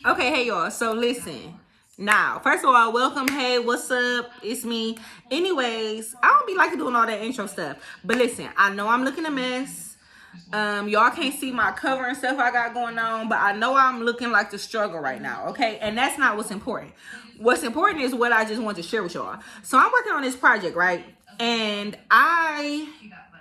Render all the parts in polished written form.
Okay, hey y'all. So listen. Now, first of all, welcome. Hey, what's up? It's me. Anyways, I don't be liking doing all that intro stuff. But listen, I know I'm looking a mess. Y'all can't see my cover and stuff I got going on, but I know I'm looking like the struggle right now, okay? And that's not what's important. What's important is what I just want to share with y'all. So I'm working on this project, right? And I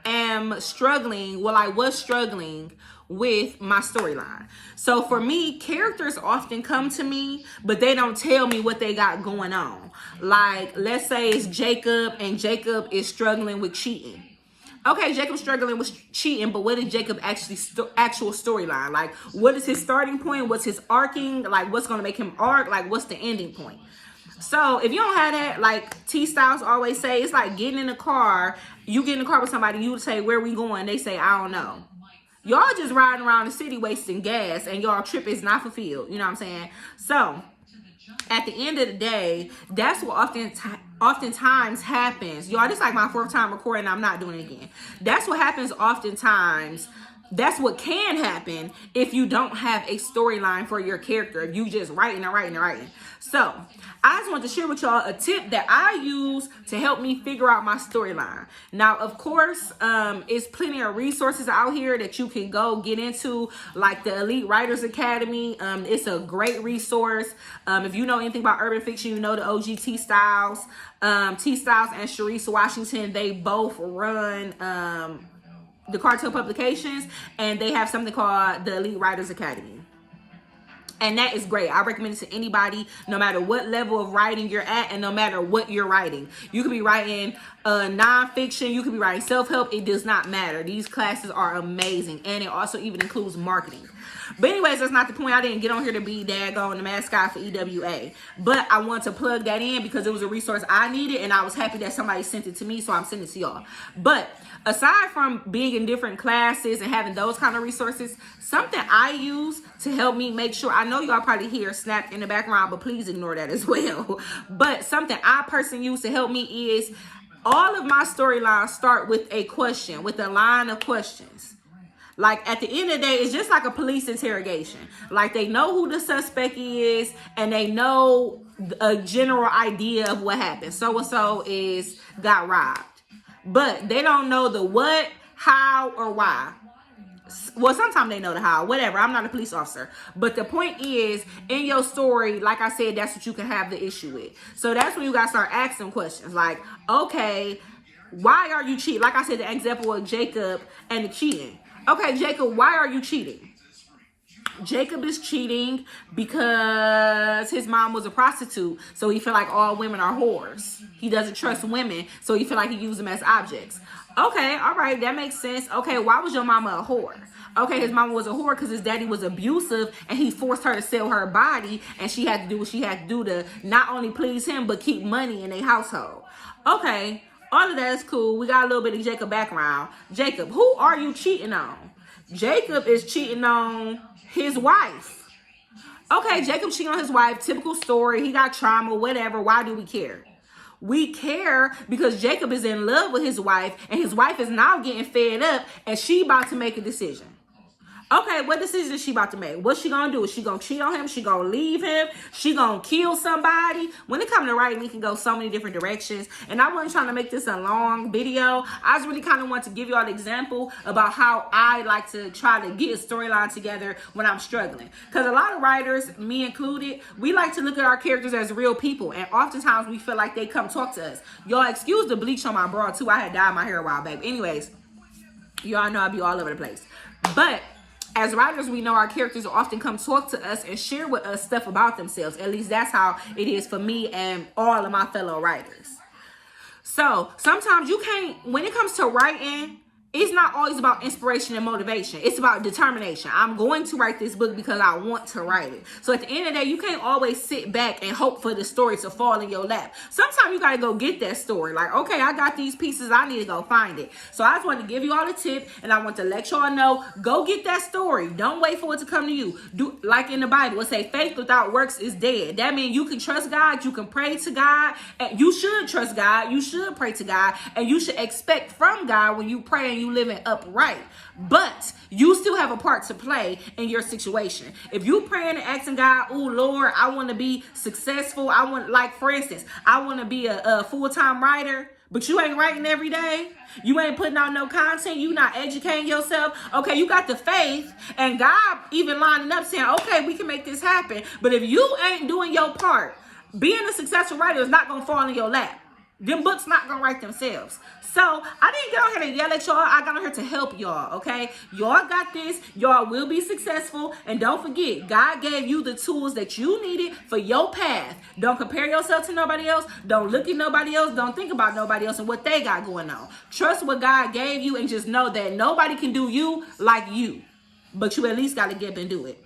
am struggling, well, I was struggling with my storyline. So for me, characters often come to me, but they don't tell me what they got going on. Like, let's say it's Jacob, and Jacob is struggling with cheating. Okay, Jacob's struggling with cheating, but what is Jacob actually actual storyline? Like, what is his starting point? What's his arcing? Like, what's gonna make him arc? Like, what's the ending point? So if you don't have that, like T Styles always say, it's like getting in a car. You get in a car with somebody, you say, where we going? They say, I don't know. Y'all just riding around the city wasting gas, and y'all trip is not fulfilled. You know what I'm saying? So at the end of the day, that's what oftentimes happens. Y'all, this is like my fourth time recording. I'm not doing it again. That's what happens oftentimes. That's what can happen if you don't have a storyline for your character. If you just writing. So I just want to share with y'all a tip that I use to help me figure out my storyline. Now, of course, it's plenty of resources out here that you can go get into, like the Elite Writers Academy. It's a great resource. If you know anything about urban fiction, you know the OG T Styles. T Styles and Sharice Washington, they both run the Cartel Publications, and they have something called the Elite Writers Academy. And that is great. I recommend it to anybody, no matter what level of writing you're at, and no matter what you're writing. You could be writing nonfiction, you could be writing self-help. It does not matter. These classes are amazing, and it also even includes marketing. But anyways, that's not the point. I didn't get on here to be daggone the mascot for EWA. But I want to plug that in because it was a resource I needed, and I was happy that somebody sent it to me, so I'm sending it to y'all. But aside from being in different classes and having those kind of resources, something I use to help me make sure, I know y'all probably hear Snap in the background, but please ignore that as well. But something I personally use to help me is all of my storylines start with a question, with a line of questions. Like, at the end of the day, it's just like a police interrogation. Like, they know who the suspect is, and they know a general idea of what happened. So-and-so got robbed. But they don't know the what, how, or why. Well, sometimes they know the how, whatever. I'm not a police officer. But the point is, in your story, like I said, that's what you can have the issue with. So that's when you got to start asking questions. Like, okay, why are you cheating? Like I said, the example of Jacob and the cheating. Okay, Jacob, why are you cheating? Jacob is cheating because his mom was a prostitute, so he feel like all women are whores. He doesn't trust women, so he feel like he used them as objects. Okay, all right, that makes sense. Okay, why was your mama a whore? Okay, his mama was a whore because his daddy was abusive, and he forced her to sell her body, and she had to do what she had to do to not only please him, but keep money in their household. Okay, all of that is cool. We got a little bit of Jacob background. Jacob, who are you cheating on? Jacob is cheating on his wife. Okay, Jacob cheating on his wife. Typical story. He got trauma, whatever. Why do we care? We care because Jacob is in love with his wife, and his wife is now getting fed up, and she about to make a decision. Okay, what decision is she about to make? What's she gonna do? Is she gonna cheat on him? She gonna leave him? She gonna kill somebody? When it comes to writing, we can go so many different directions. And I wasn't trying to make this a long video. I just really kind of want to give you all an example about how I like to try to get a storyline together when I'm struggling. Because a lot of writers, me included, we like to look at our characters as real people. And oftentimes we feel like they come talk to us. Y'all excuse the bleach on my bra too. I had dyed my hair a while back. Anyways, y'all know I be all over the place. But as writers, we know our characters often come talk to us and share with us stuff about themselves. At least that's how it is for me and all of my fellow writers. So sometimes you can't, when it comes to writing, it's not always about inspiration and motivation. It's about determination. I'm going to write this book because I want to write it. So at the end of the day, you can't always sit back and hope for the story to fall in your lap. Sometimes you got to go get that story. Like, okay, I got these pieces. I need to go find it. So I just want to give you all the tip, and I want to let y'all know, go get that story. Don't wait for it to come to you. Do like in the Bible, it say faith without works is dead. That means you can trust God. You can pray to God. And you should trust God. You should pray to God. And you should expect from God when you pray and you living upright. But you still have a part to play in your situation. If you praying and asking God, oh Lord, I want to be successful. I want, like for instance, I want to be a full-time writer, but you ain't writing every day. You ain't putting out no content. You not educating yourself. Okay, you got the faith and God even lining up saying, okay, we can make this happen. But if you ain't doing your part, being a successful writer is not going to fall in your lap. Them books not going to write themselves. So I didn't get on here to yell at y'all. I got on here to help y'all, okay? Y'all got this. Y'all will be successful. And don't forget, God gave you the tools that you needed for your path. Don't compare yourself to nobody else. Don't look at nobody else. Don't think about nobody else and what they got going on. Trust what God gave you and just know that nobody can do you like you. But you at least got to get up and do it.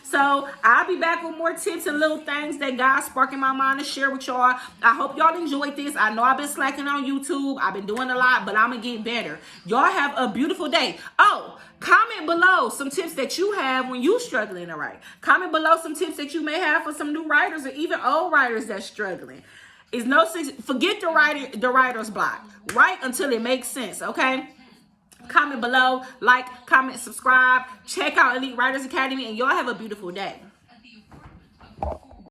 So I'll be back with more tips and little things that God's sparking my mind to share with y'all. I hope y'all enjoyed this. I know I've been slacking on YouTube. I've been doing a lot, but I'm going to get better. Y'all have a beautiful day. Oh, comment below some tips that you have when you struggling to write. Comment below some tips that you may have for some new writers or even old writers that's struggling. Forget the writer's block. Write until it makes sense, okay? Comment below, like, comment, subscribe. Check out Elite Writers Academy, and y'all have a beautiful day.